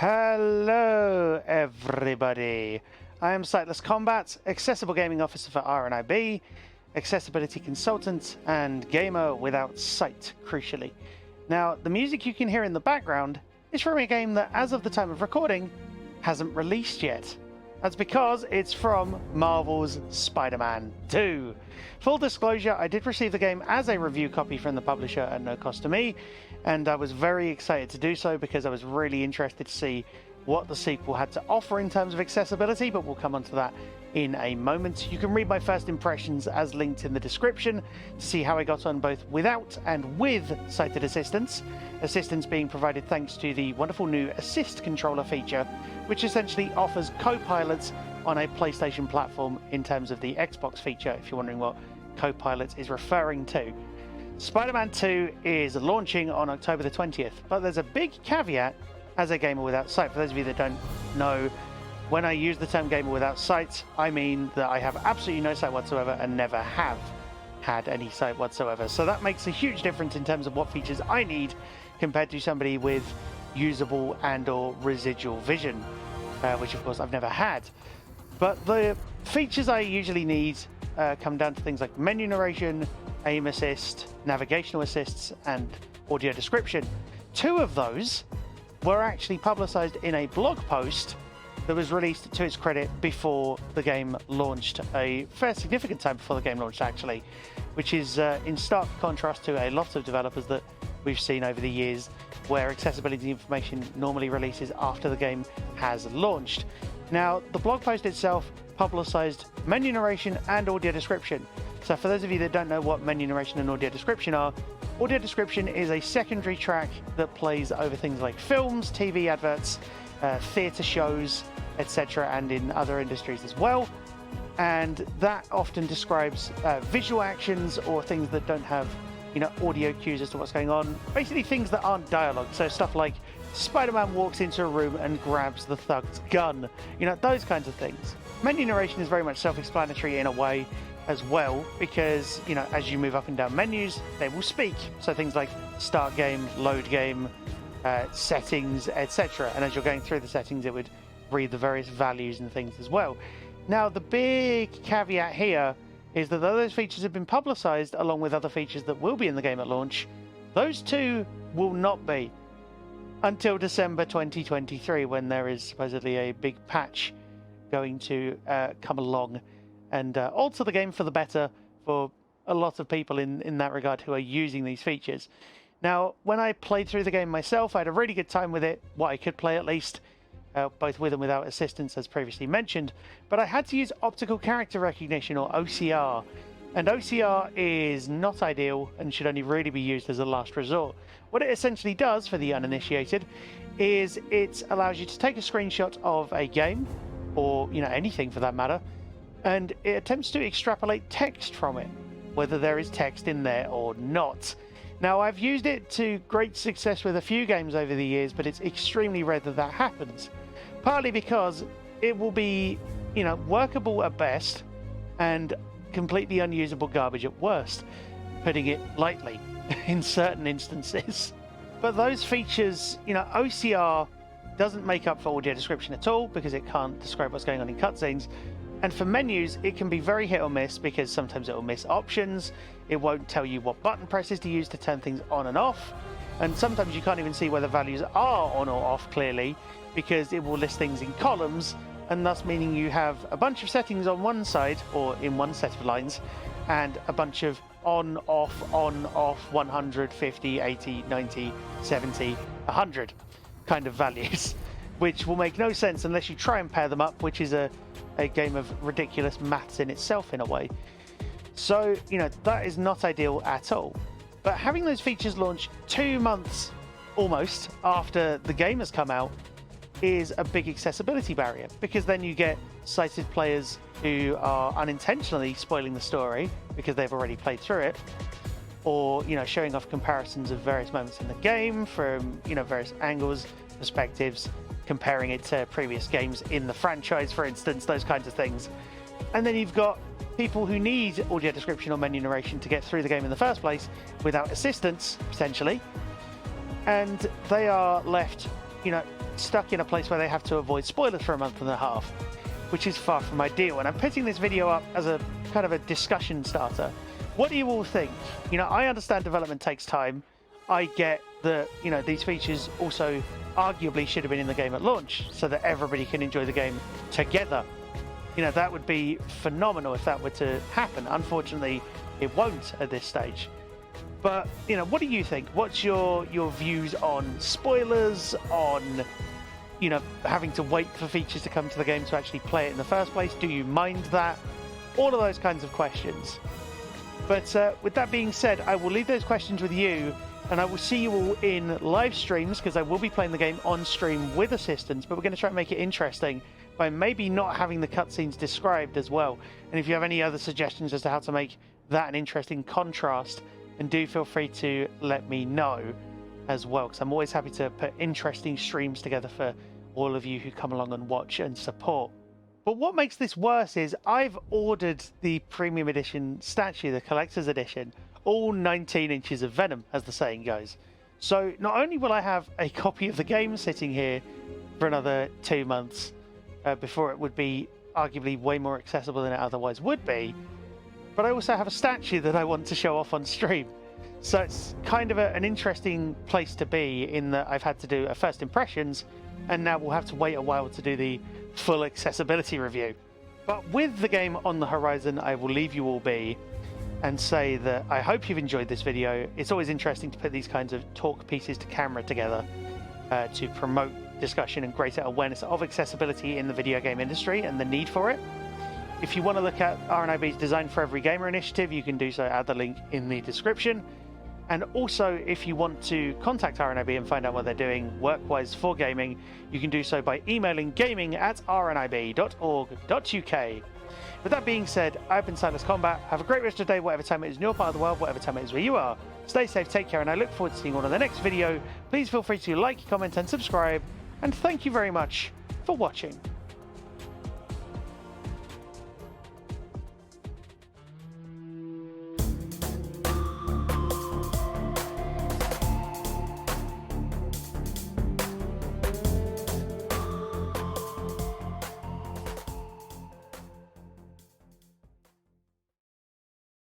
Hello, everybody. I am Sightless Combat, Accessible Gaming Officer for RNIB, Accessibility Consultant, and Gamer Without Sight, crucially. Now, the music you can hear in the background is from a game that, as of the time of recording, hasn't released yet. That's because it's from Marvel's Spider-Man 2. Full disclosure, I did receive the game as a review copy from the publisher at no cost to me, and I was very excited to do so because I was really interested to see what the sequel had to offer in terms of accessibility, but we'll come on to that in a moment. You can read my first impressions as linked in the description to see how I got on both without and with sighted assistance. Assistance being provided thanks to the wonderful new Assist controller feature, which essentially offers co-pilots on a PlayStation platform in terms of the Xbox feature, if you're wondering what co-pilot is referring to. Spider-Man 2 is launching on October the 20th, but there's a big caveat as a gamer without sight. For those of you that don't know, when I use the term gamer without sight, I mean that I have absolutely no sight whatsoever and never have had any sight whatsoever. So that makes a huge difference in terms of what features I need compared to somebody with usable and or residual vision, which of course I've never had. But the features I usually need come down to things like menu narration, aim assist, navigational assists, and audio description. Two of those were actually publicized in a blog post that was released to its credit before the game launched, a fair significant time before the game launched actually, which is in stark contrast to a lot of developers that we've seen over the years where accessibility information normally releases after the game has launched. Now, the blog post itself publicized menu narration and audio description. So for those of you that don't know what menu narration and audio description are, audio description is a secondary track that plays over things like films, TV adverts, theatre shows, etc., and in other industries as well. And that often describes visual actions or things that don't have, audio cues as to what's going on. Basically things that aren't dialogue. So stuff like Spider-Man walks into a room and grabs the thug's gun. Those kinds of things. Menu narration is very much self-explanatory in a way as well, because, as you move up and down menus, they will speak. So things like start game, load game, settings, etc. And as you're going through the settings, it would read the various values and things as well. Now, the big caveat here is that though those features have been publicized along with other features that will be in the game at launch, those two will not be until December 2023, when there is supposedly a big patch going to come along and alter the game for the better for a lot of people in that regard who are using these features. Now, when I played through the game myself, I had a really good time with it, what I could play at least, both with and without assistance, as previously mentioned, but I had to use optical character recognition, or OCR, and OCR is not ideal and should only really be used as a last resort. What it essentially does, for the uninitiated, is it allows you to take a screenshot of a game, or anything for that matter, and it attempts to extrapolate text from it, whether there is text in there or not. Now, I've used it to great success with a few games over the years, but it's extremely rare that that happens. Partly because it will be, workable at best and completely unusable garbage at worst, putting it lightly, in certain instances. But those features, OCR doesn't make up for audio description at all because it can't describe what's going on in cutscenes. And for menus, it can be very hit or miss because sometimes it will miss options. It won't tell you what button presses to use to turn things on and off. And sometimes you can't even see whether values are on or off clearly because it will list things in columns, and thus meaning you have a bunch of settings on one side or in one set of lines and a bunch of on, off, 100, 50, 80, 90, 70, 100 kind of values, which will make no sense unless you try and pair them up, which is a game of ridiculous maths in itself in a way. So, that is not ideal at all. But having those features launch 2 months almost after the game has come out is a big accessibility barrier, because then you get sighted players who are unintentionally spoiling the story because they've already played through it, or showing off comparisons of various moments in the game from various angles, perspectives, comparing it to previous games in the franchise, for instance, those kinds of things. And then you've got people who need audio description or menu narration to get through the game in the first place without assistance, potentially, and they are left, stuck in a place where they have to avoid spoilers for a month and a half, which is far from ideal. And I'm putting this video up as a kind of a discussion starter. What do you all think? You know, I understand development takes time. I get that, you know, these features also arguably should have been in the game at launch so that everybody can enjoy the game together. You know, that would be phenomenal if that were to happen. Unfortunately, it won't at this stage. But, you know, what do you think? What's your views on spoilers, on, you know, having to wait for features to come to the game to actually play it in the first place? Do you mind that? All of those kinds of questions. But with that being said, I will leave those questions with you, and I will see you all in live streams, because I will be playing the game on stream with assistance, but we're going to try and make it interesting by maybe not having the cutscenes described as well. And if you have any other suggestions as to how to make that an interesting contrast, then do feel free to let me know as well, because I'm always happy to put interesting streams together for all of you who come along and watch and support. But what makes this worse is I've ordered the premium edition statue, the collector's edition, all 19 inches of Venom, as the saying goes. So not only will I have a copy of the game sitting here for another 2 months before it would be arguably way more accessible than it otherwise would be, but I also have a statue that I want to show off on stream. So it's kind of an interesting place to be, in that I've had to do a first impressions, and now we'll have to wait a while to do the full accessibility review. But with the game on the horizon, I will leave you all be and say that I hope you've enjoyed this video. It's always interesting to put these kinds of talk pieces to camera together to promote discussion and greater awareness of accessibility in the video game industry and the need for it. If you want to look at RNIB's Design for Every Gamer initiative, you can do so at the link in the description. And also, if you want to contact RNIB and find out what they're doing work-wise for gaming, you can do so by emailing gaming@rnib.org.uk. With that being said, I've been Sightless Combat. Have a great rest of the day, whatever time it is in your part of the world, whatever time it is where you are. Stay safe, take care, and I look forward to seeing you all in the next video. Please feel free to like, comment, and subscribe. And thank you very much for watching.